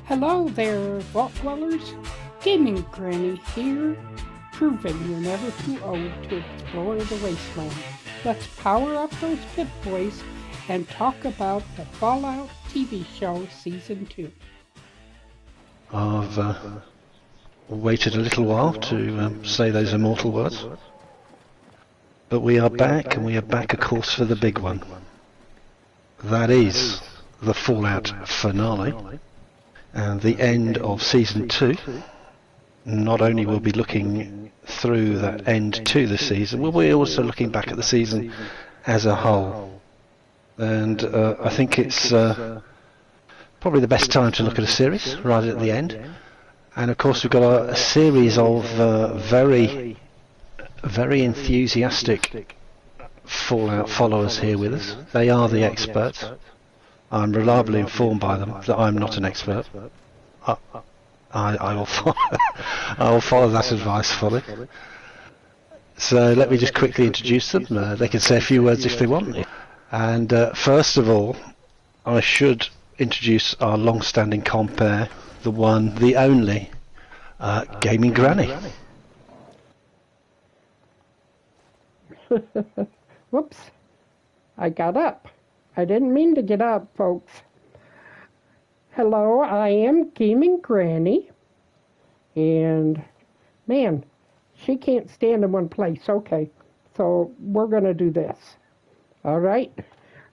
Hello there, vault dwellers. Gaming Granny here, proving you're never too old to explore the wasteland. Let's power up those Pip Boys and talk about the Fallout TV show Season 2. I've waited a little while to say those immortal words. But we are back, and we are back, of course, for the big one. That is the Fallout finale. And the end of Season 2. Not only will we be looking through that end to the season, we'll be also looking back at the season as a whole. And I think it's probably the best time to look at a series, right at the end. And of course we've got a series of very enthusiastic Fallout followers here with us. They are the experts. I'm reliably informed by them that I'm not an expert. I will follow that advice fully. So let me just quickly introduce them. They can say a few words if they want. And first of all, I should introduce our long-standing compere, the one, the only, Gaming Granny. Whoops, I got up. I didn't mean to get up, folks. Hello, I am Gaming Granny. And, man, she can't stand in one place. Okay, so we're going to do this. All right.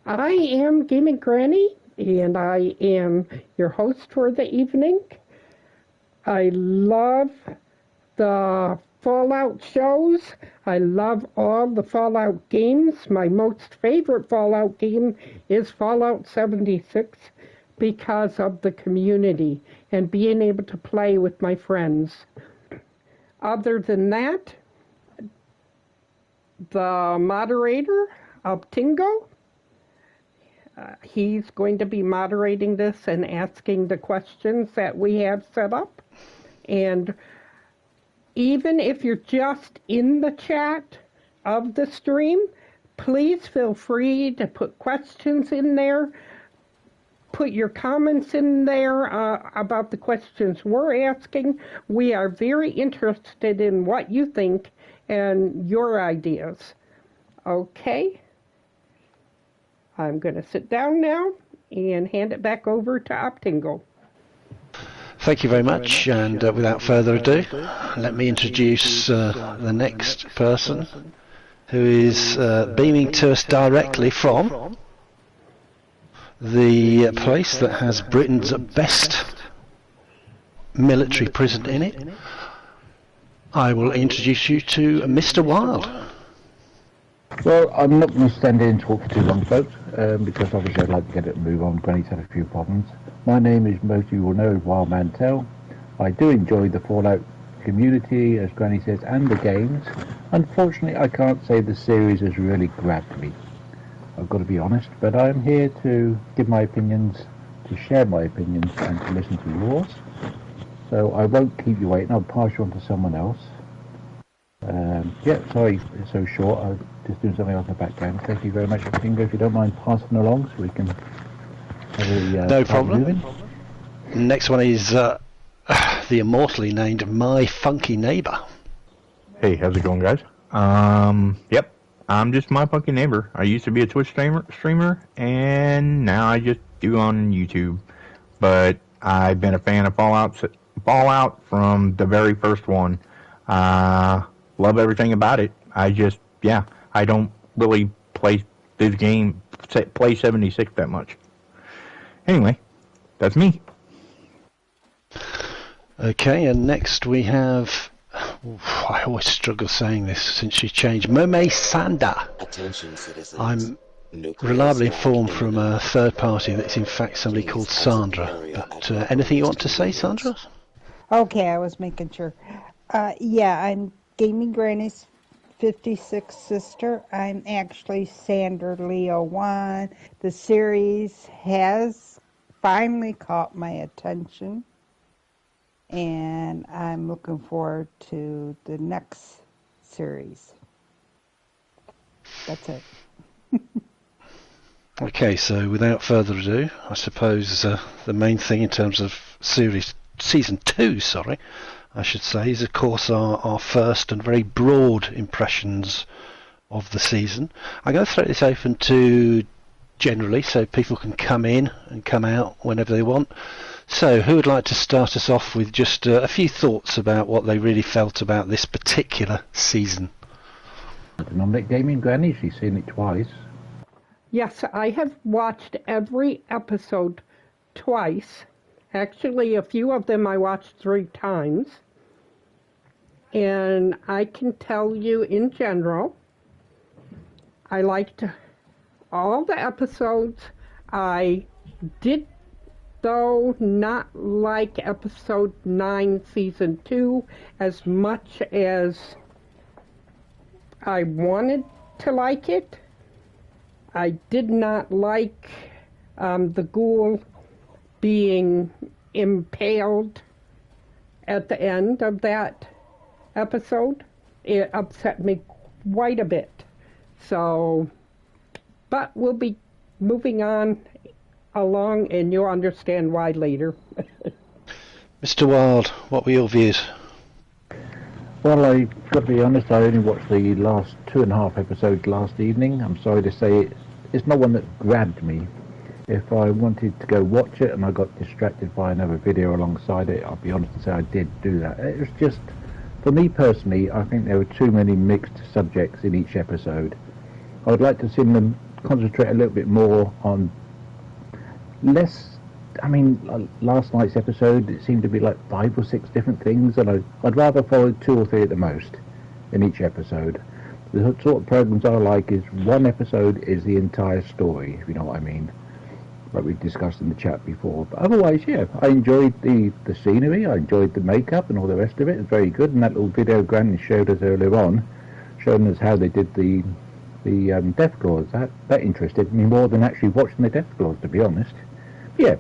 I am Gaming Granny, and I am your host for the evening. I love the Fallout shows. I love all the Fallout games. My most favorite Fallout game is Fallout 76 because of the community and being able to play with my friends. Other than that, the moderator, Tingo, he's going to be moderating this and asking the questions that we have set up. And even if you're just in the chat of the stream, please feel free to put questions in there. Put your comments in there about the questions we're asking. We are very interested in what you think and your ideas. Okay? I'm going to sit down now and hand it back over to Optingo. Thank you very much, and without further ado, let me introduce the next person who is beaming to us directly from the place that has Britain's best military prison in it. I will introduce you to Mr. Wild. Well, I'm not going to stand in and talk for too long, folks, because obviously I'd like to get it and move on. Granny's had a few problems. My name is, most of you will know, Wild Mantel. I do enjoy the Fallout community, as Granny says, and the games. Unfortunately, I can't say the series has really grabbed me. I've got to be honest, but I'm here to give my opinions, to share my opinions, and to listen to yours. So I won't keep you waiting. I'll pass you on to someone else. Yeah, sorry it's so short. I'm just doing something else in the background. Thank you very much, Finger. If you don't mind passing along so we can have a no problem. Moving. Next one is the immortally named My Funky Neighbor. Hey, how's it going, guys? Yep, I'm just My Funky Neighbor. I used to be a Twitch streamer, and now I just do on YouTube. But I've been a fan of Fallout from the very first one. Love everything about it. I don't really play this game, play 76 that much. Anyway, that's me. Okay, and next we have, I always struggle saying this since she changed, Mome Sanda. Attention, citizens. I'm reliably informed from a third party that it's in fact somebody called Sandra. But anything you want to say, Sandra? Okay, I was making sure. Yeah, I'm Gaming Granny's 56th sister. I'm actually Sandra Leo 1. The series has finally caught my attention, and I'm looking forward to the next series. That's it. Okay, so without further ado, I suppose the main thing in terms of season 2, sorry, I should say, is of course our first and very broad impressions of the season. I'm going to throw this open to generally, so people can come in and come out whenever they want. So, who would like to start us off with just a few thoughts about what they really felt about this particular season? I can nominate Gaming Granny. She's seen it twice. Yes, I have watched every episode twice. Actually, a few of them I watched 3 times. And I can tell you in general, I liked all the episodes. I did, though, not like episode 9, season 2, as much as I wanted to like it. I did not like the ghoul being impaled at the end of that episode. It upset me quite a bit. So, but we'll be moving on along and you'll understand why later. Mr. Wild, what were your views? Well, I've got to be honest, I only watched the last 2.5 episodes last evening. I'm sorry to say it's not one that grabbed me. If I wanted to go watch it and I got distracted by another video alongside it, I'll be honest and say I did do that. It was just, for me personally, I think there were too many mixed subjects in each episode. I would like to see them concentrate a little bit more on less. I mean, last night's episode, it seemed to be like 5 or 6 different things, and I'd rather follow 2 or 3 at the most in each episode. The sort of programs I like is one episode is the entire story, if you know what I mean, like we discussed in the chat before. But otherwise, yeah, I enjoyed the scenery, I enjoyed the makeup and all the rest of it. It's very good, and that little video Granny showed us earlier on, showing us how they did the death claws. That interested me more than actually watching the death claws, to be honest. Yeah,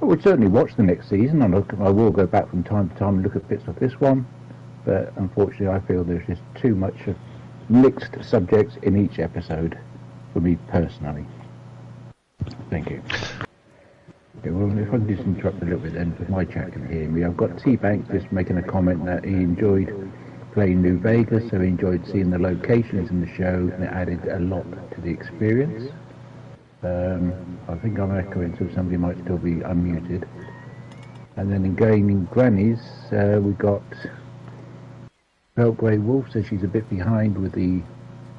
I would certainly watch the next season, and I will go back from time to time and look at bits of this one, but unfortunately I feel there's just too much of mixed subjects in each episode for me personally. Thank you. Okay, well, if I can just interrupt a little bit then, because my chat can hear me. I've got T-Bank just making a comment that he enjoyed playing New Vegas, so he enjoyed seeing the locations in the show, and it added a lot to the experience. I think I'm echoing, so somebody might still be unmuted. And then in Gaming Grannies, we got Felt Grey Wolf says she's a bit behind with the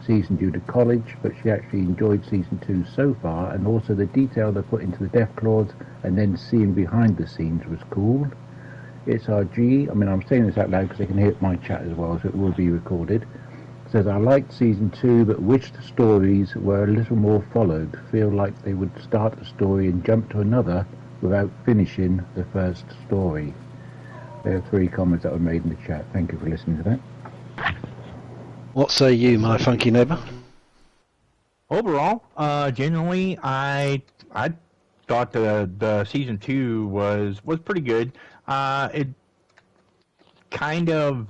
season due to college, but she actually enjoyed season 2 so far, and also the detail they put into the death claws and then seeing behind the scenes was cool. It's RG, I mean, I'm saying this out loud because they can hear my chat as well, so it will be recorded. Says, I liked season 2, but wish the stories were a little more followed. Feel like they would start a story and jump to another without finishing the first story. There are 3 comments that were made in the chat. Thank you for listening to that. What say you, my funky neighbour? Overall, generally, I thought the season 2 was pretty good. It kind of,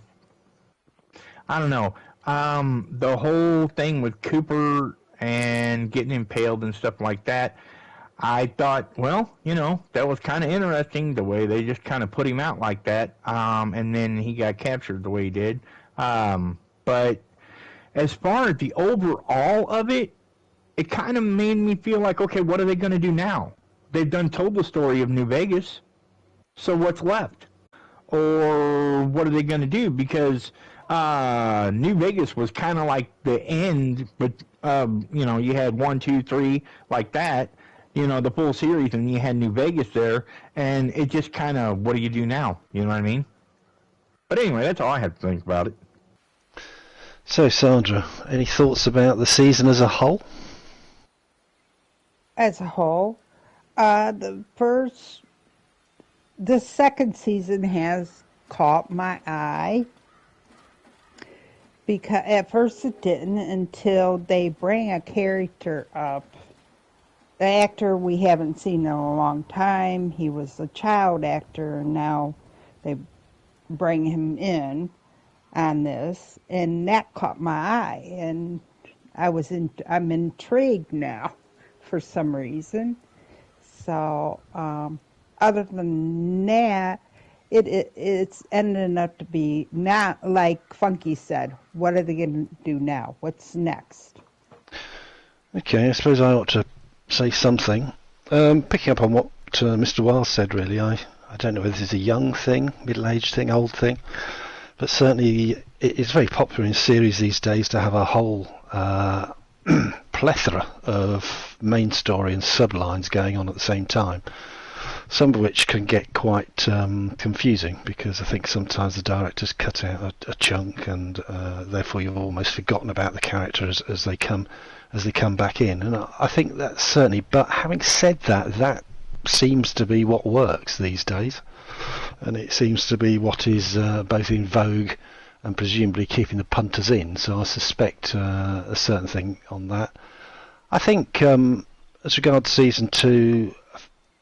I don't know. The whole thing with Cooper and getting impaled and stuff like that, I thought, well, you know, that was kind of interesting, the way they just kind of put him out like that, and then he got captured the way he did. But as far as the overall of it, it kind of made me feel like, okay, what are they going to do now? They've told the story of New Vegas, so what's left? Or what are they going to do? Because New Vegas was kind of like the end, but you know, you had 1, 2, 3 like that, you know, the full series, and you had New Vegas there, and it just kind of, what do you do now? You know what I mean? But anyway, that's all I have to think about it. So, Sandra, any thoughts about the season as a whole? As a whole, the second season has caught my eye. Because at first it didn't, until they bring a character up. The actor we haven't seen in a long time. He was a child actor, and now they bring him in on this, and that caught my eye. And I'm intrigued now for some reason. So other than that, it's ending up to be not like Funky said. What are they going to do now? What's next? Okay, I suppose I ought to say something. Picking up on what Mr. Wiles said, really, I don't know whether this is a young thing, middle-aged thing, old thing, but certainly it's very popular in series these days to have a whole plethora of main story and sublines going on at the same time. Some of which can get quite confusing, because I think sometimes the directors cut out a chunk, and therefore you've almost forgotten about the characters as they come back in. And I think that's certainly. But having said that, that seems to be what works these days, and it seems to be what is both in vogue and presumably keeping the punters in. So I suspect a certain thing on that. I think as regards season 2.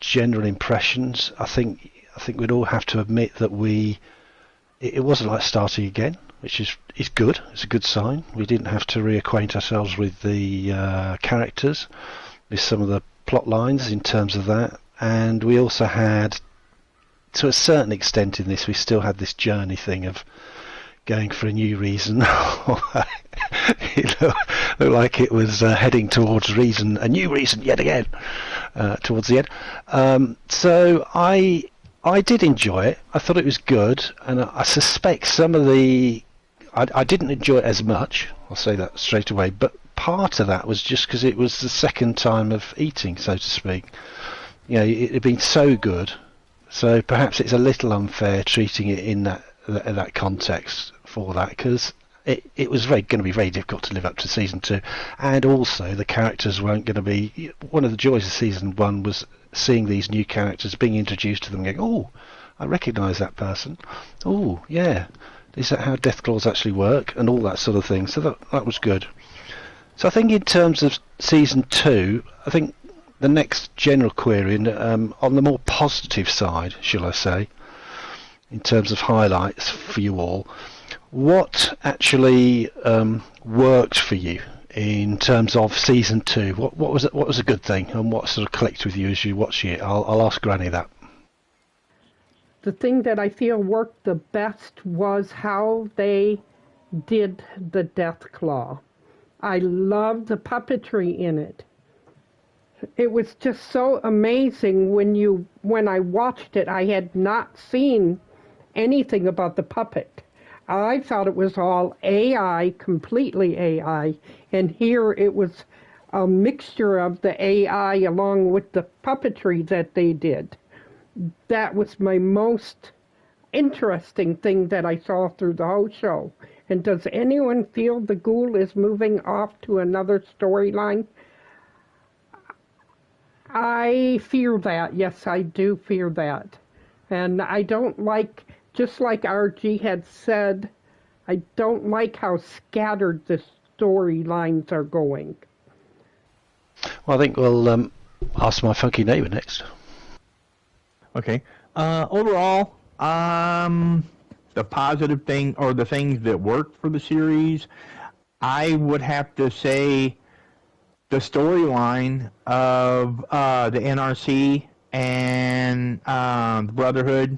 General impressions, I think we'd all have to admit that it wasn't like starting again, which is good. It's a good sign. We didn't have to reacquaint ourselves with the characters, with some of the plot lines in terms of that, and we also had, to a certain extent in this, we still had this journey thing of going for a new reason. It looked like it was heading towards a new reason yet again, towards the end. So I did enjoy it. I thought it was good, and I suspect some of I didn't enjoy it as much, I'll say that straight away, but part of that was just because it was the second time of eating, so to speak. You know, it had been so good, so perhaps it's a little unfair treating it in that context for that, because it was going to be very difficult to live up to season 2, and also the characters weren't going to be. One of the joys of season 1 was seeing these new characters, being introduced to them, going, oh, I recognise that person. Oh, yeah, is that how death claws actually work, and all that sort of thing. So that was good. So I think in terms of season 2, I think the next general query, on the more positive side, shall I say, in terms of highlights for you all, what actually worked for you in terms of season 2? What was a good thing, and what sort of clicked with you as you watched it? I'll ask Granny that. The thing that I feel worked the best was how they did the death claw. I loved the puppetry in it. It was just so amazing when I watched it. I had not seen anything about the puppet. I thought it was all AI, completely AI, and here it was a mixture of the AI along with the puppetry that they did. That was my most interesting thing that I saw through the whole show. And does anyone feel the ghoul is moving off to another storyline? I fear that. Yes, I do fear that. And I don't like, just like RG had said, I don't like how scattered the storylines are going. Well, I think we'll ask my funky neighbour next. Okay. Overall, the positive thing, or the things that worked for the series, I would have to say the storyline of the NRC and the Brotherhood.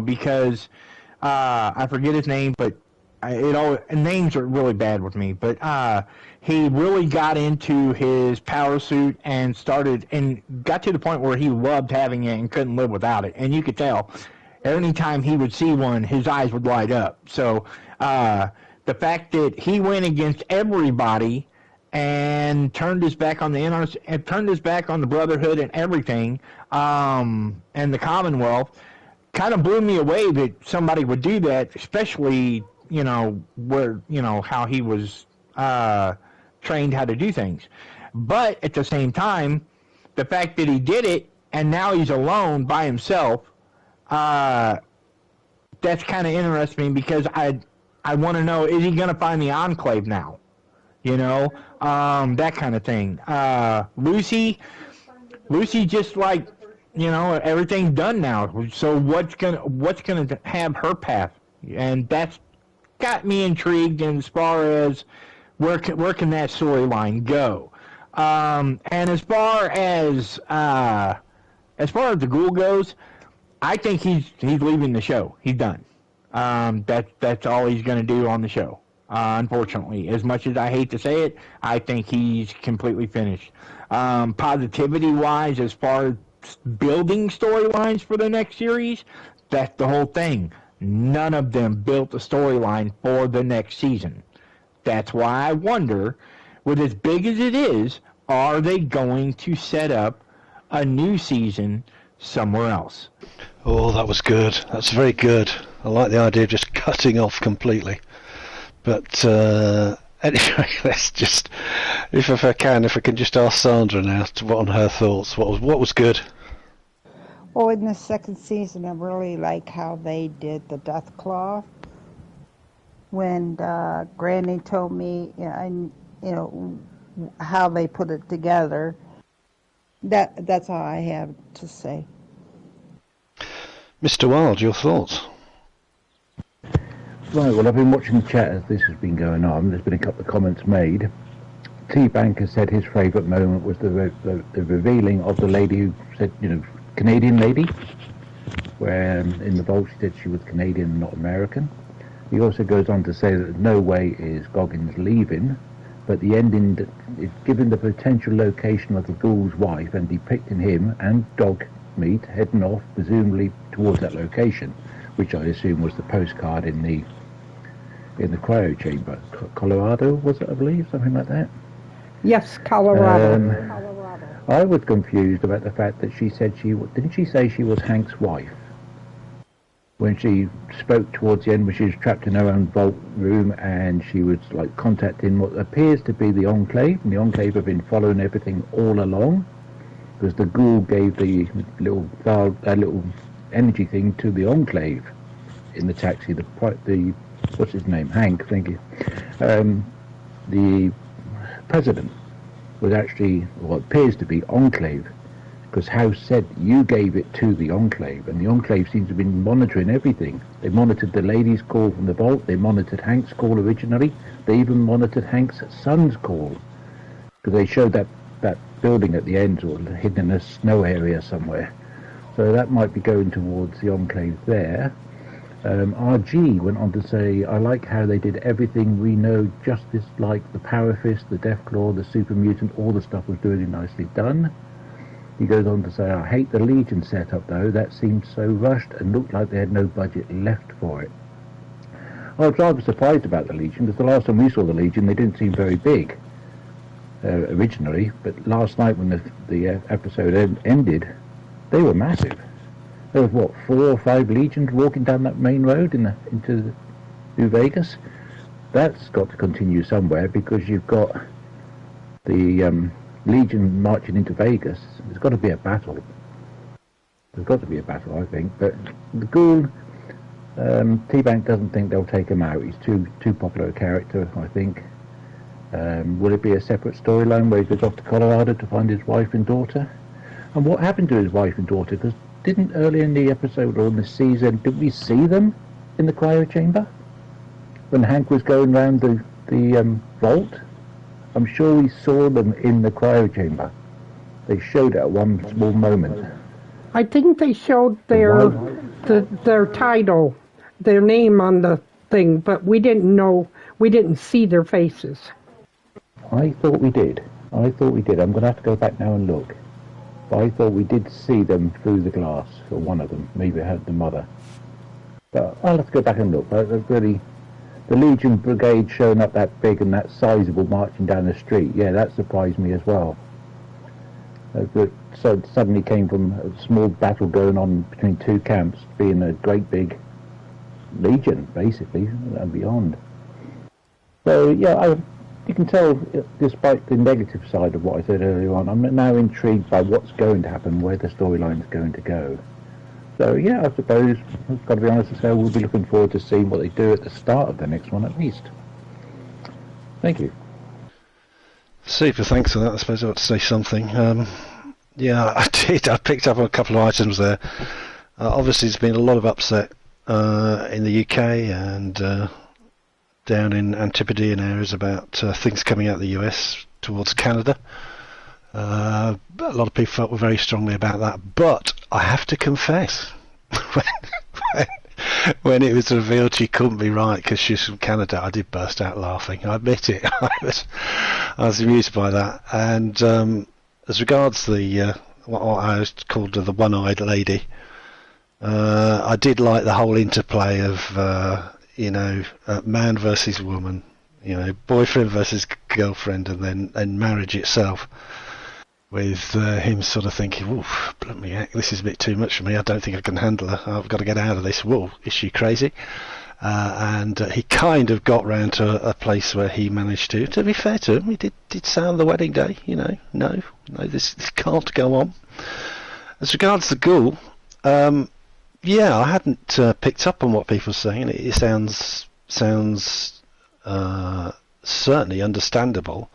Because I forget his name, but names are really bad with me. But he really got into his power suit and got to the point where he loved having it and couldn't live without it. And you could tell any time he would see one, his eyes would light up. So the fact that he went against everybody and turned his back on the NRC and turned his back on the Brotherhood and everything, and the Commonwealth, kind of blew me away that somebody would do that, especially, how he was trained how to do things. But at the same time, the fact that he did it and now he's alone by himself, that's kind of interesting, because I want to know, is he going to find the Enclave now? That kind of thing. Lucy just like, everything's done now. So what's gonna have her path? And that's got me intrigued as far as where can that storyline go. And as far as as far as the Ghoul goes, I think he's leaving the show. He's done. That's all he's going to do on the show. Unfortunately, as much as I hate to say it, I think he's completely finished. Positivity-wise, as far as building storylines for the next series, that's the whole thing. None of them built a storyline for the next season. That's why I wonder, with as big as it is, are they going to set up a new season somewhere else? Oh, that was good. That's very good. I like the idea of just cutting off completely. But anyway, let's just, if I can just ask Sandra now what on her thoughts. What was good? Well, in the second season, I really like how they did the Death Claw. When Granny told me, how they put it together. That's all I have to say. Mr. Wild, your thoughts? Right, well, I've been watching the chat as this has been going on. There's been a couple of comments made. T-Bank has said his favourite moment was the revealing of the lady who said, Canadian lady, where in the vault she said she was Canadian and not American. He also goes on to say that no way is Goggins leaving, but the ending, given the potential location of the Ghoul's wife and depicting him and dog meat heading off, presumably towards that location, which I assume was the postcard in the cryo chamber. Colorado, was it, I believe? Something like that? Yes, Colorado. I was confused about the fact that she said didn't she say she was Hank's wife? When she spoke towards the end, when she was trapped in her own vault room and she was like contacting what appears to be the Enclave, and the Enclave have been following everything all along, because the Ghoul gave the little energy thing to the Enclave in the taxi. The what's his name? Hank, thank you. The president was actually what appears to be Enclave, because House said you gave it to the Enclave, and the Enclave seems to have been monitoring everything. They monitored the lady's call from the vault, they monitored Hank's call originally, they even monitored Hank's son's call, because they showed that building at the end, or hidden in a snow area somewhere. So that might be going towards the Enclave there. RG went on to say, I like how they did everything we know, just as like the Power Fist, the Death Claw, the Super Mutant, all the stuff was really nicely done. He goes on to say, I hate the Legion setup though, that seemed so rushed and looked like they had no budget left for it. I was rather surprised about the Legion, because the last time we saw the Legion they didn't seem very big originally, but last night when the episode ended, they were massive. There was, 4 or 5 Legions walking down that main road into New Vegas? That's got to continue somewhere, because you've got the Legion marching into Vegas. There's got to be a battle. There's got to be a battle, I think. But the Ghoul, T-Bank doesn't think they'll take him out. He's too popular a character, I think. Will it be a separate storyline where he goes off to Colorado to find his wife and daughter? And what happened to his wife and daughter? Because didn't earlier in the episode or in the season, did we see them in the cryo chamber? When Hank was going around the vault? I'm sure we saw them in the cryo chamber. They showed it at one small moment. I think they showed their title, their name on the thing, but we didn't see their faces. I thought we did. I'm going to have to go back now and look. But I thought we did see them through the glass, or one of them. Maybe I had the mother. But I'll have to go back and look. The Legion Brigade showing up that big and that sizable marching down the street, yeah, that surprised me as well. So it suddenly came from a small battle going on between 2 camps, being a great big Legion, basically, and beyond. So, yeah, you can tell, despite the negative side of what I said earlier on, I'm now intrigued by what's going to happen, where the storyline's going to go. So, yeah, I suppose, I've got to be honest and say, we'll be looking forward to seeing what they do at the start of the next one, at least. Thank you. Super, thanks for that. I suppose I ought to say something. Yeah, I did. I picked up on a couple of items there. Obviously, there's been a lot of upset in the UK and down in Antipodean areas about things coming out of the US towards Canada. A lot of people felt very strongly about that, but I have to confess, when it was revealed she couldn't be right because she's from Canada, I did burst out laughing. I admit it. I was amused by that. And as regards the what I called the one-eyed lady, I did like the whole interplay of man versus woman, boyfriend versus girlfriend, and then marriage itself. With him sort of thinking, "Oof, bloody heck, this is a bit too much for me. I don't think I can handle her. I've got to get out of this. Whoa, is she crazy?" And he kind of got round to a place where he managed to. To be fair to him, he did say on the wedding day, no, this can't go on. As regards the ghoul, yeah, I hadn't picked up on what people were saying. It sounds certainly understandable.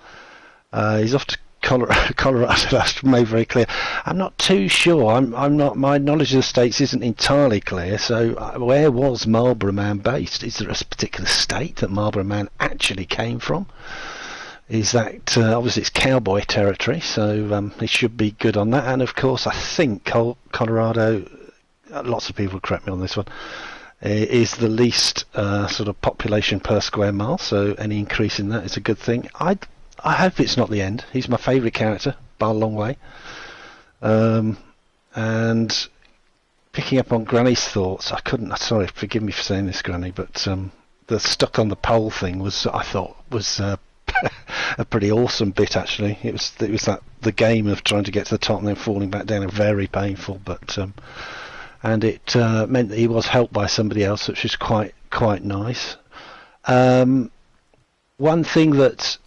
He's off to Colorado. That's made very clear. I'm not too sure. I'm not. My knowledge of the states isn't entirely clear. So, where was Marlborough Man based? Is there a particular state that Marlborough Man actually came from? Is that obviously it's cowboy territory? So he should be good on that. And of course, I think Colorado. Lots of people will correct me on this one. Is the least sort of population per square mile. So any increase in that is a good thing. I hope it's not the end. He's my favourite character by a long way. And picking up on Granny's thoughts, I couldn't. Sorry, forgive me for saying this, Granny, but the stuck on the pole thing I thought was a pretty awesome bit. Actually, it was that the game of trying to get to the top and then falling back down, very painful. But and it meant that he was helped by somebody else, which is quite nice. One thing that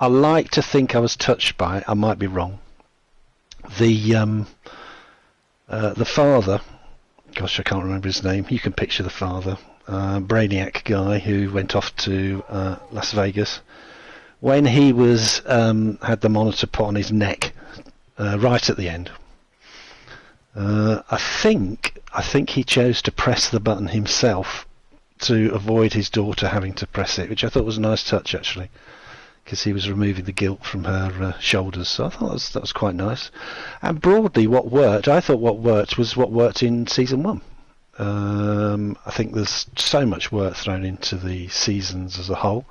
I like to think I was touched by, I might be wrong. The father, gosh, I can't remember his name. You can picture the father, brainiac guy who went off to Las Vegas. When he was had the monitor put on his neck, right at the end, I think he chose to press the button himself to avoid his daughter having to press it, which I thought was a nice touch actually. Because he was removing the guilt from her shoulders, so I thought that was quite nice. And broadly, I thought what worked was what worked in season 1. I think there's so much work thrown into the seasons as a whole,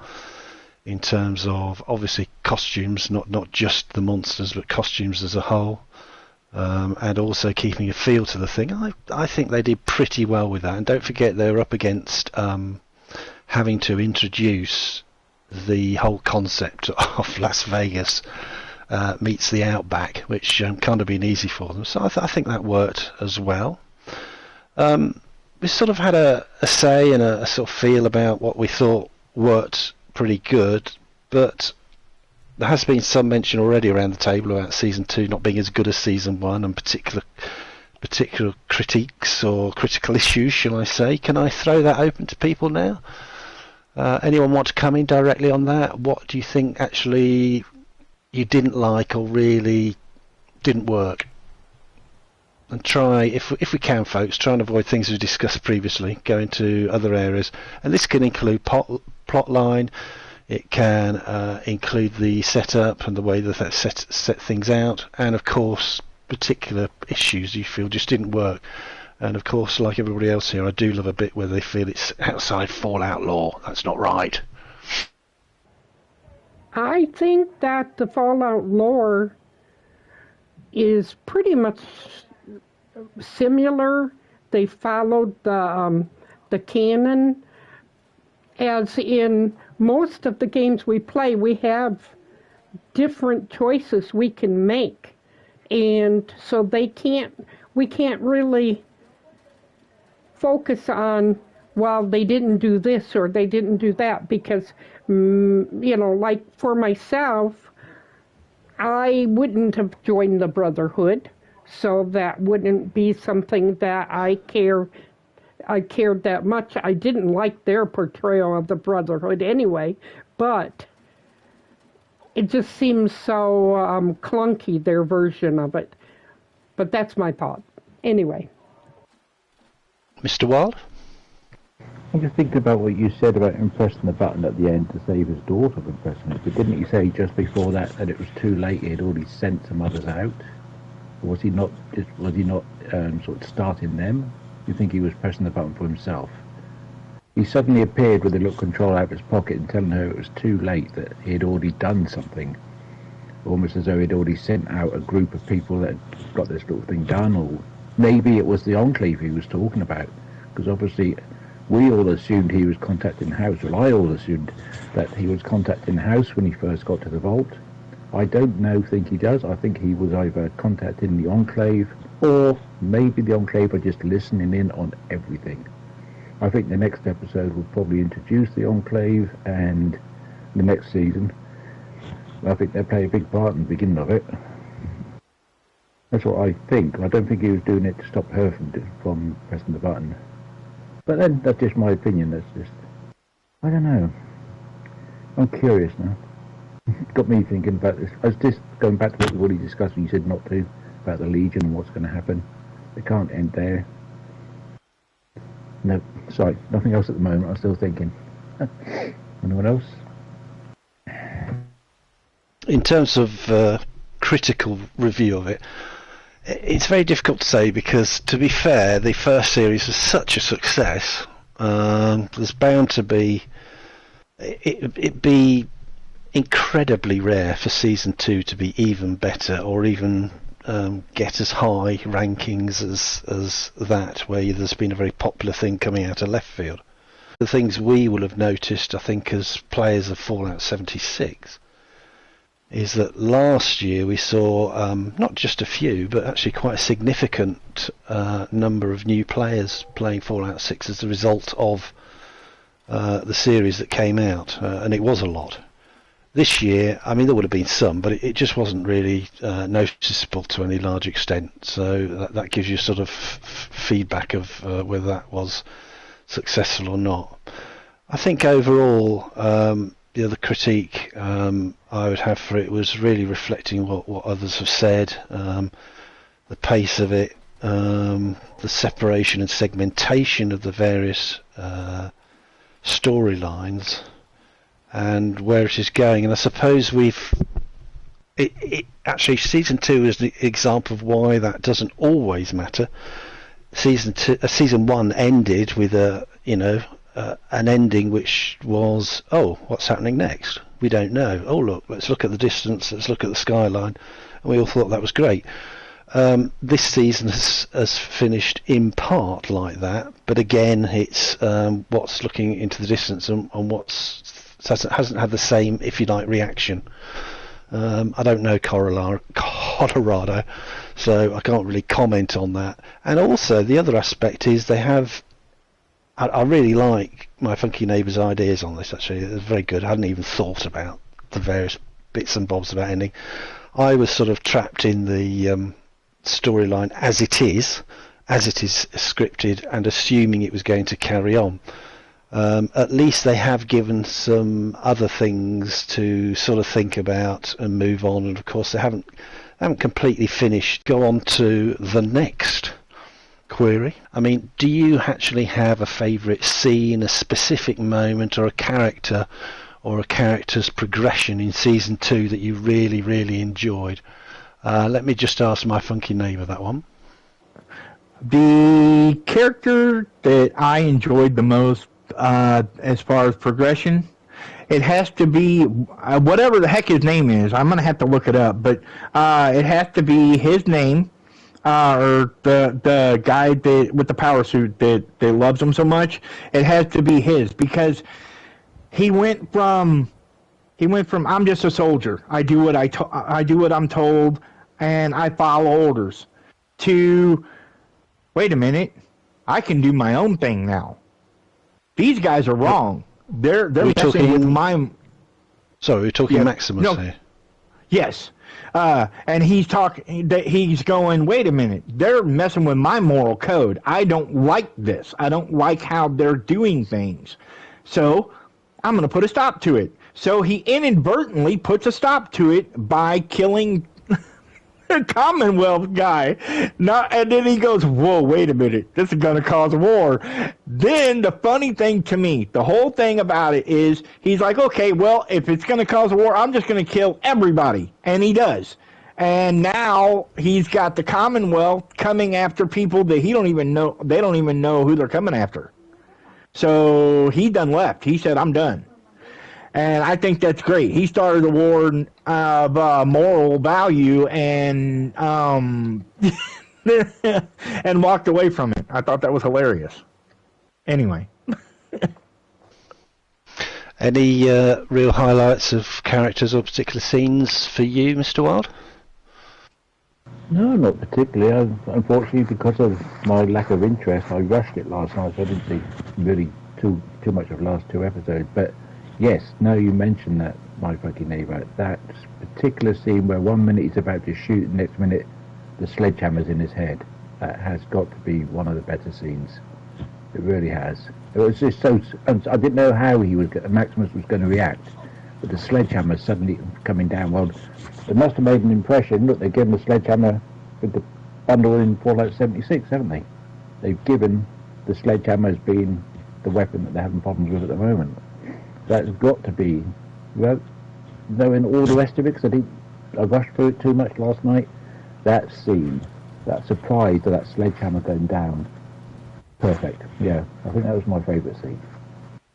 in terms of obviously costumes, not just the monsters, but costumes as a whole, and also keeping a feel to the thing. I think they did pretty well with that. And don't forget they were up against having to introduce the whole concept of Las Vegas meets the outback, which can't have been easy for them. So I think that worked as well. We sort of had a say and a sort of feel about what we thought worked pretty good, but there has been some mention already around the table about season 2 not being as good as season 1, and particular critiques or critical issues, shall I say. Can I throw that open to people now? Anyone want to come in directly on that? What do you think actually you didn't like or really didn't work? And try, if we can, folks, try and avoid things we discussed previously, go into other areas. And this can include plot line, it can include the setup and the way that they set things out, and of course particular issues you feel just didn't work. And of course, like everybody else here, I do love a bit where they feel it's outside Fallout law. That's not right. I think that the Fallout lore is pretty much similar. They followed the canon. As in most of the games we play, we have different choices we can make. And so we can't really focus on, well, they didn't do this or they didn't do that, because, like for myself, I wouldn't have joined the Brotherhood, so that wouldn't be something that I cared that much. I didn't like their portrayal of the Brotherhood anyway, but it just seems so clunky, their version of it. But that's my thought. Anyway. Mr. Wild? I'm just thinking about what you said about him pressing the button at the end to save his daughter from pressing it. But didn't he say just before that it was too late? He had already sent some others out. Or was he not? Sort of starting them? You think he was pressing the button for himself? He suddenly appeared with the little control out of his pocket and telling her it was too late, that he had already done something. Almost as though he'd already sent out a group of people that had got this little thing done, or maybe it was the Enclave he was talking about. Because obviously we all assumed he was contacting the house. Well, I all assumed that he was contacting the house when he first got to the vault. I don't think he does. I think he was either contacting the Enclave, or maybe the Enclave are just listening in on everything. I think the next episode will probably introduce the Enclave, and the next season, I think they'll play a big part in the beginning of it. That's what I think. I don't think he was doing it to stop her from pressing the button. But then, that's just my opinion. That's just, I don't know. I'm curious now. Got me thinking about this. I was just going back to what we've already discussed when you said not to, about the Legion and what's going to happen. It can't end there. No, sorry, nothing else at the moment. I'm still thinking. Anyone else? In terms of critical review of it, it's very difficult to say because, to be fair, the first series was such a success. There's bound to be it be incredibly rare for season 2 to be even better, or even get as high rankings as that, where there's been a very popular thing coming out of left field. The things we will have noticed, I think, as players of Fallout 76, is that last year we saw not just a few, but actually quite a significant number of new players playing Fallout 6 as a result of the series that came out, and it was a lot. This year, I mean, there would have been some, but it just wasn't really noticeable to any large extent. So that gives you sort of feedback of whether that was successful or not. I think overall, the critique I would have for it was really reflecting what others have said, the pace of it, the separation and segmentation of the various storylines, and where it is going. And I suppose actually season 2 is an example of why that doesn't always matter. Season 1 ended with an ending which was, what's happening next? We don't know. Oh, look, let's look at the distance, let's look at the skyline. And we all thought that was great. This season has finished in part like that, but again, it's what's looking into the distance and hasn't had the same, if you like, reaction. I don't know Colorado, so I can't really comment on that. And also, the other aspect is I really like my funky neighbour's ideas on this, actually. It's very good. I hadn't even thought about the various bits and bobs about ending. I was sort of trapped in the storyline as it is scripted, and assuming it was going to carry on. At least they have given some other things to sort of think about and move on, and of course they haven't completely finished. Go on to the next query. I mean, do you actually have a favourite scene, a specific moment, or a character, or a character's progression in season 2 that you really, really enjoyed? Let me just ask my funky neighbour that one. The character that I enjoyed the most, as far as progression, it has to be whatever the heck his name is. I'm gonna have to look it up, but it has to be his name, or the guy with the power suit that loves him so much. It has to be his, because he went from I'm just a soldier. I do what I do what I'm told, and I follow orders, to wait a minute, I can do my own thing now. These guys are wrong. They're messing with my. Sorry, we're talking Maximus here. Yes, and he's going, wait a minute, they're messing with my moral code. I don't like this. I don't like how they're doing things. So I'm going to put a stop to it. So he inadvertently puts a stop to it by killing a Commonwealth guy. And then he goes, whoa, wait a minute. This is going to cause war. Then the funny thing to me, the whole thing about it is he's like, okay, well, if it's going to cause a war, I'm just going to kill everybody. And he does. And now he's got the Commonwealth coming after people that he don't even know. They don't even know who they're coming after. So he done left. He said, I'm done. And I think that's great. He started a war of moral value and and walked away from it. I thought that was hilarious. Anyway. Any real highlights of characters or particular scenes for you, Mr. Wild? No, not particularly. Unfortunately, because of my lack of interest, I rushed it last night, so I didn't see really too much of the last 2 episodes. But yes, now you mentioned that, my fucking neighbour, that particular scene where 1 minute he's about to shoot, the next minute the sledgehammer's in his head, that has got to be one of the better scenes. It really has. It was just so... I didn't know how Maximus was going to react, but the sledgehammer suddenly coming down. Well, it must have made an impression. Look, they've given the sledgehammer with the bundle in Fallout 76, haven't they? They've given the sledgehammer as being the weapon that they're having problems with at the moment. That's got to be, well, knowing all the rest of it, because I rushed through it too much last night. That scene, that surprise of that sledgehammer going down, perfect. Yeah, I think that was my favourite scene.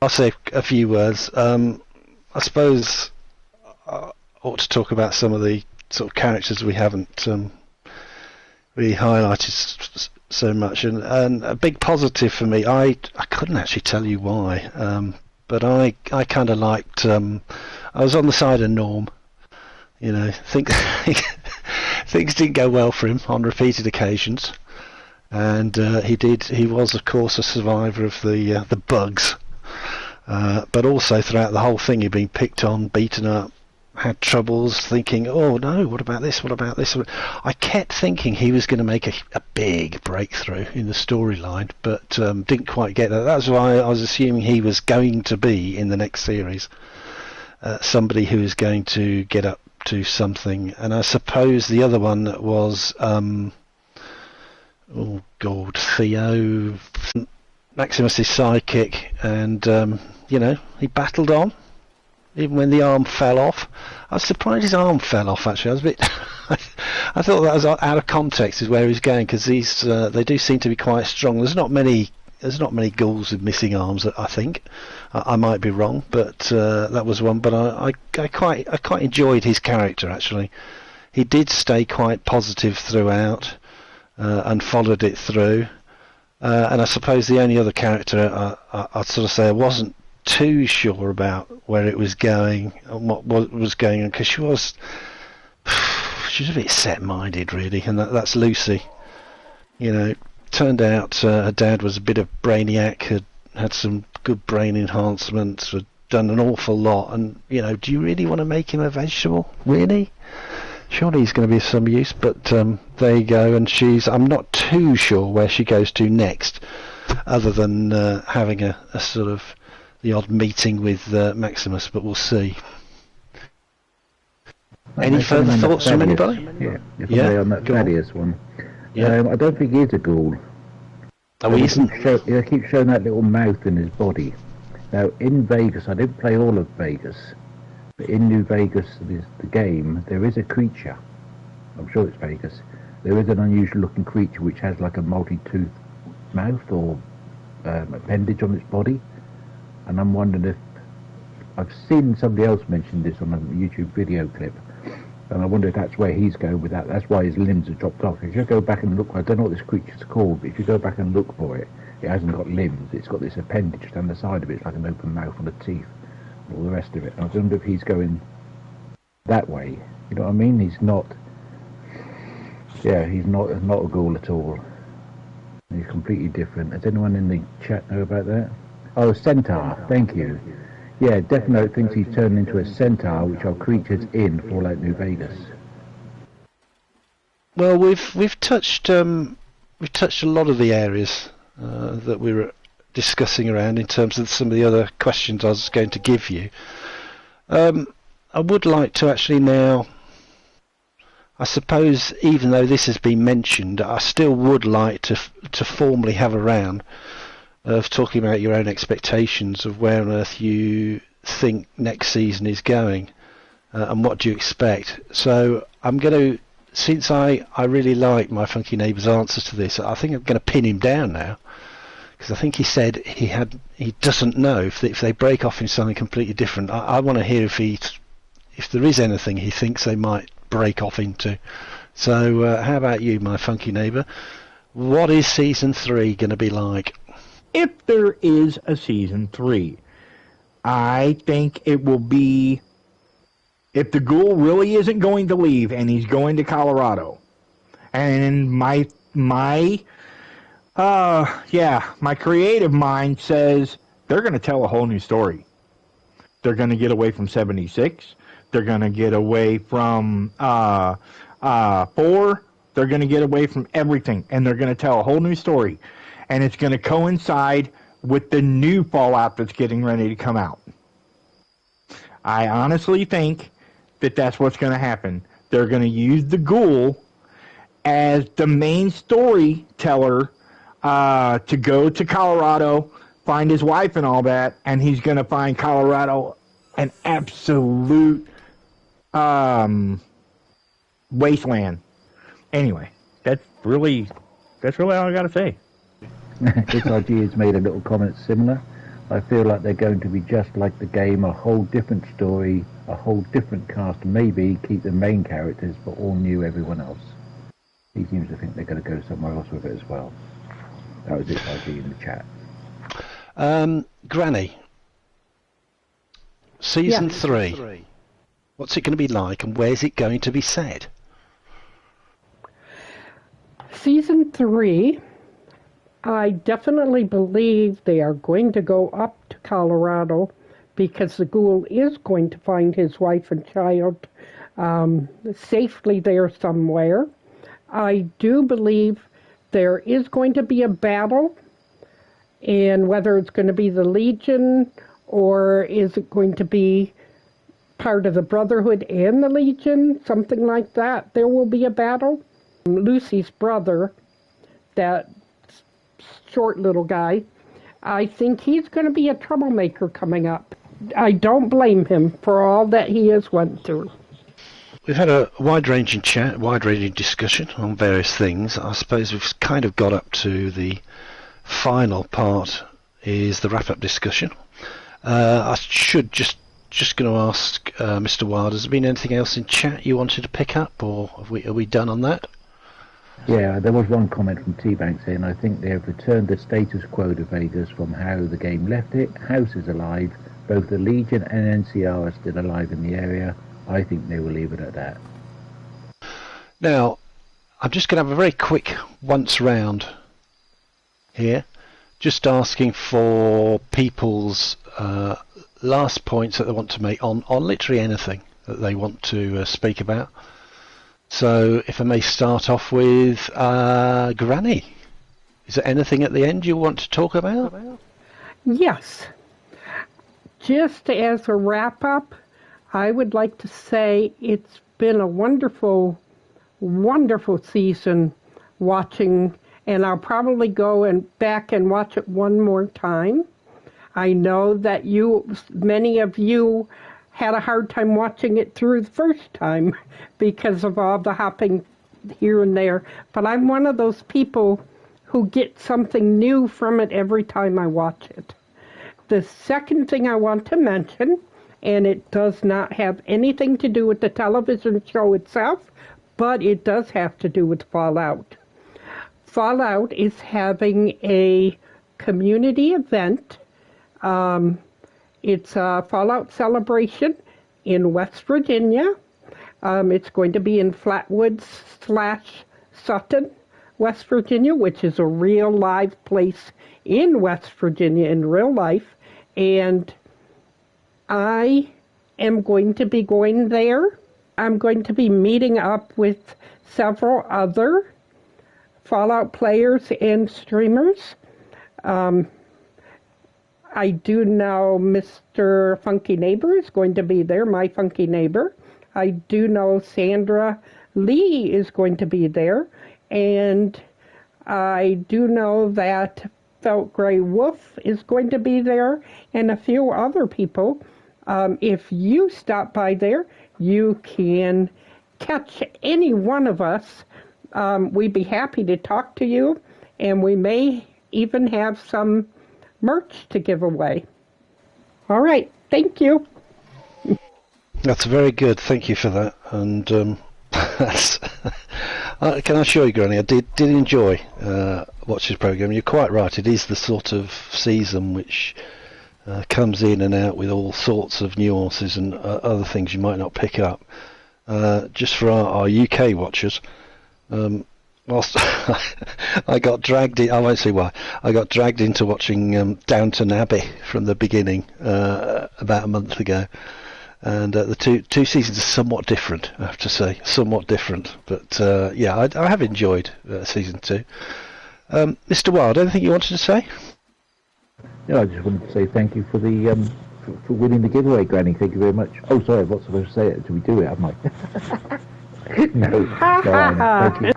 I'll say a few words. I suppose I ought to talk about some of the sort of characters we haven't really highlighted so much, and a big positive for me. I couldn't actually tell you why, but I kind of liked. I was on the side of Norm. You know, things didn't go well for him on repeated occasions, and he was of course a survivor of the bugs. But also throughout the whole thing, he'd been picked on, beaten up, had troubles, thinking, oh no, what about this, what about this? I kept thinking he was going to make a big breakthrough in the storyline, but didn't quite get that. That's why I was assuming he was going to be, in the next series, somebody who is going to get up to something. And I suppose the other one was, Theo, Maximus's sidekick, and he battled on even when the arm fell off. I was surprised his arm fell off, actually. I was a bit I thought that was out of context is where he was going, because they do seem to be quite strong. There's not many ghouls with missing arms, I think. I might be wrong, but that was one. But I quite enjoyed his character, actually. He did stay quite positive throughout, and followed it through. And I suppose the only other character I'd sort of say I wasn't too sure about where it was going and what was going on, because she was a bit set-minded, really, and that's Lucy. Turned out her dad was a bit of brainiac, had some good brain enhancements, had done an awful lot, and do you really want to make him a vegetable? Really? Surely he's going to be of some use, but there you go. And I'm not too sure where she goes to next, other than having a sort of the odd meeting with Maximus, but we'll see. Any further thoughts from anybody? Yeah, on that Thaddeus one. Yeah. I don't think he's a ghoul. Oh, he isn't? He keeps showing that little mouth in his body. Now, in Vegas, I didn't play all of Vegas, but in New Vegas, the game, there is a creature. I'm sure it's Vegas. There is an unusual looking creature which has like a multi-tooth mouth or appendage on its body. And I'm wondering if... I've seen somebody else mention this on a YouTube video clip, and I wonder if that's where he's going with that. That's why his limbs are dropped off. If you go back and look, I don't know what this creature's called, but if you go back and look for it, it hasn't got limbs. It's got this appendage down the side of it. It's like an open mouth and the teeth, and all the rest of it. And I wonder if he's going that way. You know what I mean? He's not... Yeah, he's not a ghoul at all. He's completely different. Does anyone in the chat know about that? Oh, centaur. Thank you. Yeah, definitely thinks he's turned into a centaur, which are creatures in Fallout New Vegas. Well, we've touched a lot of the areas that we were discussing around in terms of some of the other questions I was going to give you. I would like to actually now I suppose even though this has been mentioned, I still would like to formally have a round of talking about your own expectations of where on earth you think next season is going, and what do you expect. So I'm going to, since I really like my funky neighbour's answers to this, I think I'm going to pin him down now, because I think he said he doesn't know if they break off in something completely different. I want to hear if there is anything he thinks they might break off into. So how about you, my funky neighbour? What is season 3 going to be like? If there is a season 3, I think it will be, if the ghoul really isn't going to leave and he's going to Colorado, and my creative mind says they're going to tell a whole new story. They're going to get away from 76. They're going to get away from 4. They're going to get away from everything, and they're going to tell a whole new story. And it's going to coincide with the new Fallout that's getting ready to come out. I honestly think that that's what's going to happen. They're going to use the ghoul as the main storyteller to go to Colorado, find his wife and all that, and he's going to find Colorado an absolute wasteland. Anyway, that's really all I got to say. SRG has made a little comment similar. I feel like they're going to be just like the game, a whole different story, a whole different cast, maybe keep the main characters, but all new everyone else. He seems to think they're going to go somewhere else with it as well. That was SRG in the chat. Granny, season 3, what's it going to be like, and where's it going to be set? Season 3, I definitely believe they are going to go up to Colorado because the ghoul is going to find his wife and child safely there somewhere. I do believe there is going to be a battle, and whether it's going to be the Legion or is it going to be part of the Brotherhood and the Legion, something like that, there will be a battle. Lucy's brother, that short little guy, I think he's going to be a troublemaker coming up. I don't blame him for all that he has went through. We've had a wide-ranging chat, wide-ranging discussion on various things. I suppose we've kind of got up to the final part, is the wrap-up discussion. I should just going to ask Mr. Wild, has there been anything else in chat you wanted to pick up, or are we done on that? Yeah, there was one comment from T-Bank saying, I think they have returned the status quo to Vegas from how the game left it. House is alive. Both the Legion and NCR are still alive in the area. I think they will leave it at that. Now, I'm just going to have a very quick once round here, just asking for people's last points that they want to make on literally anything that they want to speak about. So if I may start off with Granny. Is there anything at the end you want to talk about? Yes. Just as a wrap-up, I would like to say it's been a wonderful, wonderful season watching, and I'll probably go back and watch it one more time. I know that many of you had a hard time watching it through the first time because of all the hopping here and there, but I'm one of those people who get something new from it every time I watch it. The second thing I want to mention, and it does not have anything to do with the television show itself, but it does have to do with Fallout. Fallout is having a community event. It's a Fallout celebration in West Virginia. It's going to be in Flatwoods/Sutton, West Virginia, which is a real live place in West Virginia in real life. And I am going to be going there. I'm going to be meeting up with several other Fallout players and streamers. I do know Mr. Funky Neighbor is going to be there, my funky neighbor. I do know Sandra Lee is going to be there, and I do know that Felt Grey Wolf is going to be there, and a few other people. If you stop by there, you can catch any one of us. We'd be happy to talk to you, and we may even have some merch to give away. All right, thank you. That's very good. Thank you for that. And can I assure you, Granny, I did enjoy watching the programme. You're quite right. It is the sort of season which comes in and out with all sorts of nuances and other things you might not pick up. Just for our UK watchers, whilst I got dragged in, I won't say why, I got dragged into watching Downton Abbey from the beginning about a month ago. And the two seasons are somewhat different, I have to say, somewhat different. But yeah, I have enjoyed season 2. Mr. Wilde, anything you wanted to say? Yeah, I just wanted to say thank you for the for winning the giveaway, Granny. Thank you very much. Oh, sorry, I'm not supposed to say it. Do we do it? Am I? No, thank you.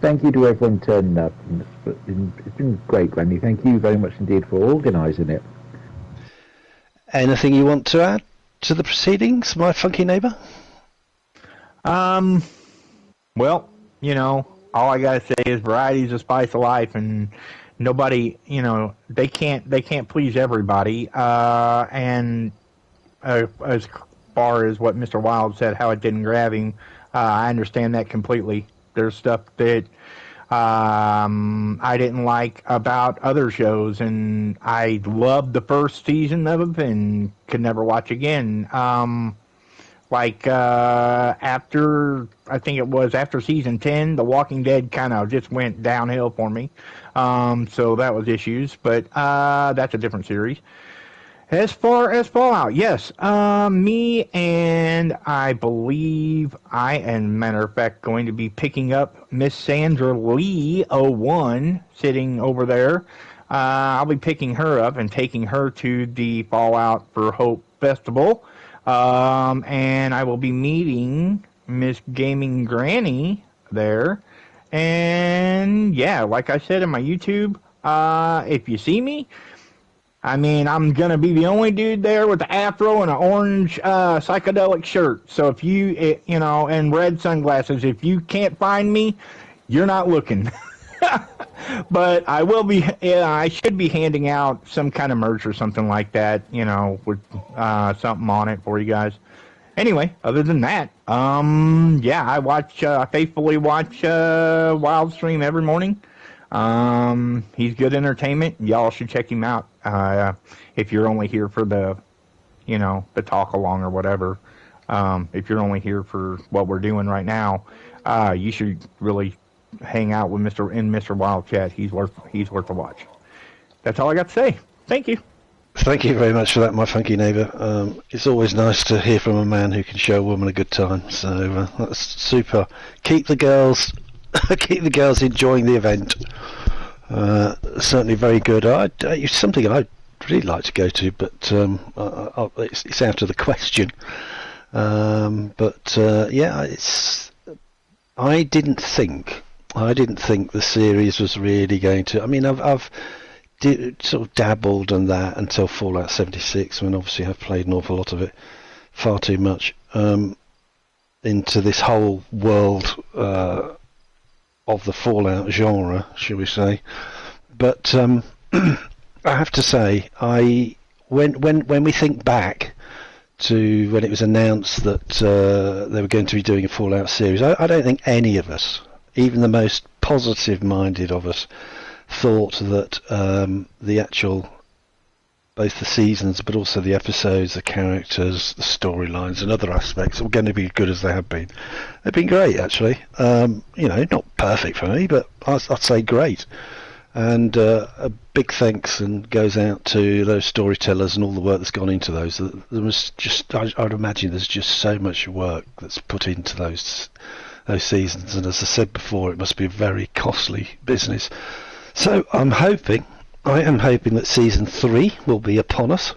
Thank you to everyone turning up. It's been great, Granny. Thank you very much indeed for organising it. Anything you want to add to the proceedings, my funky neighbour? Well, you know, all I gotta say is variety is the spice of life, and nobody, you know, they can't please everybody. And as far as what Mr. Wilde said, how it didn't grab him, I understand that completely. There's stuff that I didn't like about other shows, and I loved the first season of it and could never watch again. After, I think it was after season 10, The Walking Dead kind of just went downhill for me. So that was issues, but that's a different series. As far as Fallout, yes, me and I believe matter of fact, going to be picking up Miss Sandra Lee 01 sitting over there. I'll be picking her up and taking her to the Fallout for Hope Festival. And I will be meeting Miss Gaming Granny there. And yeah, like I said in my YouTube, if you see me, I mean, I'm going to be the only dude there with the afro and an orange psychedelic shirt. So if you, and red sunglasses, if you can't find me, you're not looking. But I will be, I should be handing out some kind of merch or something like that, with something on it for you guys. Anyway, other than that, I faithfully watch Wild Stream every morning. He's good entertainment. Y'all should check him out. If you're only here for the talk along or whatever. If you're only here for what we're doing right now, you should really hang out with Mr. Wild Chat. He's worth a watch. That's all I got to say. Thank you. Thank you very much for that, my funky neighbour. It's always nice to hear from a man who can show a woman a good time. So that's super. Keep the girls enjoying the event. Certainly very good. It's something I'd really like to go to, but it's out of the question. I didn't think the series was really going to. I mean, I've sort of dabbled in that until Fallout 76, when obviously I've played an awful lot of it, far too much, into this whole world of the Fallout genre, shall we say. But I have to say, when we think back to when it was announced that they were going to be doing a Fallout series, I don't think any of us, even the most positive-minded of us, thought that the actual, both the seasons but also the episodes, the characters, the storylines and other aspects were going to be as good as they have been. They've been great, actually. Not perfect for me, but I'd say great. And a big thanks and goes out to those storytellers and all the work that's gone into those. There was just, I'd imagine there's just so much work that's put into those seasons, and as I said before, it must be a very costly business. So I am hoping that season 3 will be upon us,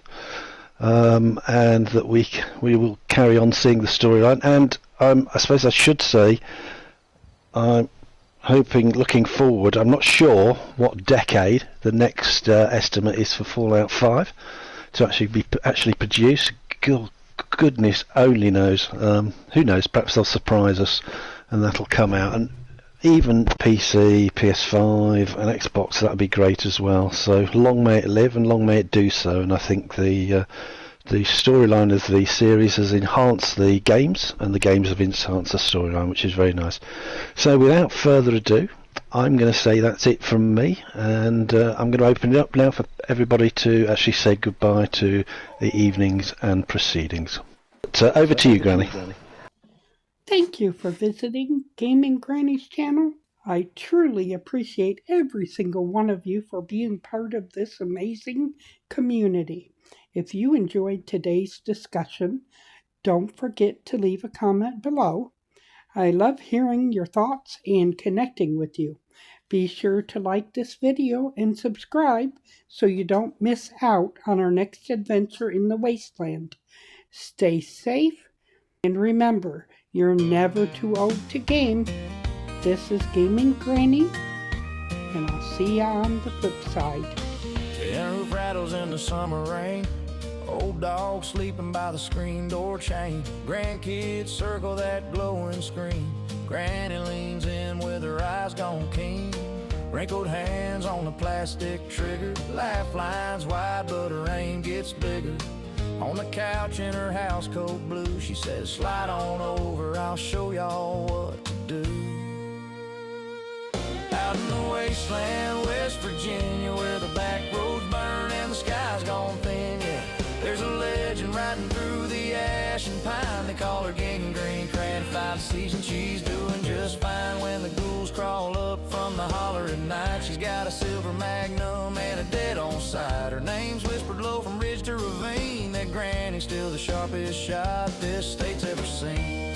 and that we will carry on seeing the storyline. And I suppose I should say I'm hoping, looking forward, I'm not sure what decade the next estimate is for Fallout 5 to actually produce. Goodness only knows. Who knows? Perhaps they'll surprise us, and that'll come out. And even PC, PS5, and Xbox, that'd be great as well. So long may it live, and long may it do so. And I think the storyline of the series has enhanced the games, and the games have enhanced the storyline, which is very nice. So without further ado, I'm going to say that's it from me, and I'm going to open it up now for everybody to actually say goodbye to the evenings and proceedings. So over to you, Granny. Thank you for visiting Gaming Granny's channel. I truly appreciate every single one of you for being part of this amazing community. If you enjoyed today's discussion, don't forget to leave a comment below. I love hearing your thoughts and connecting with you. Be sure to like this video and subscribe so you don't miss out on our next adventure in the wasteland. Stay safe, and remember, you're never too old to game. This is Gaming Granny, and I'll see you on the flip side. Tin roof rattles in the summer rain. Old dog sleeping by the screen door chain. Grandkids circle that glowing screen. Granny leans in with her eyes gone keen. Wrinkled hands on the plastic trigger. Laugh lines wide but her aim gets bigger. On the couch in her house coat blue, she says, slide on over, I'll show y'all what to do. Out in the wasteland, West Virginia, where the back roads burn and the sky's gone thin, yeah. There's a legend riding through the ash and pine. They call her Gaming Green, cranny 5 season. She's doing just fine when the ghouls crawl up from the holler at night. She's got a silver magnum and a dead on side. Her name's whispered low from ridge to ravine. That Granny's still the sharpest shot this state's ever seen.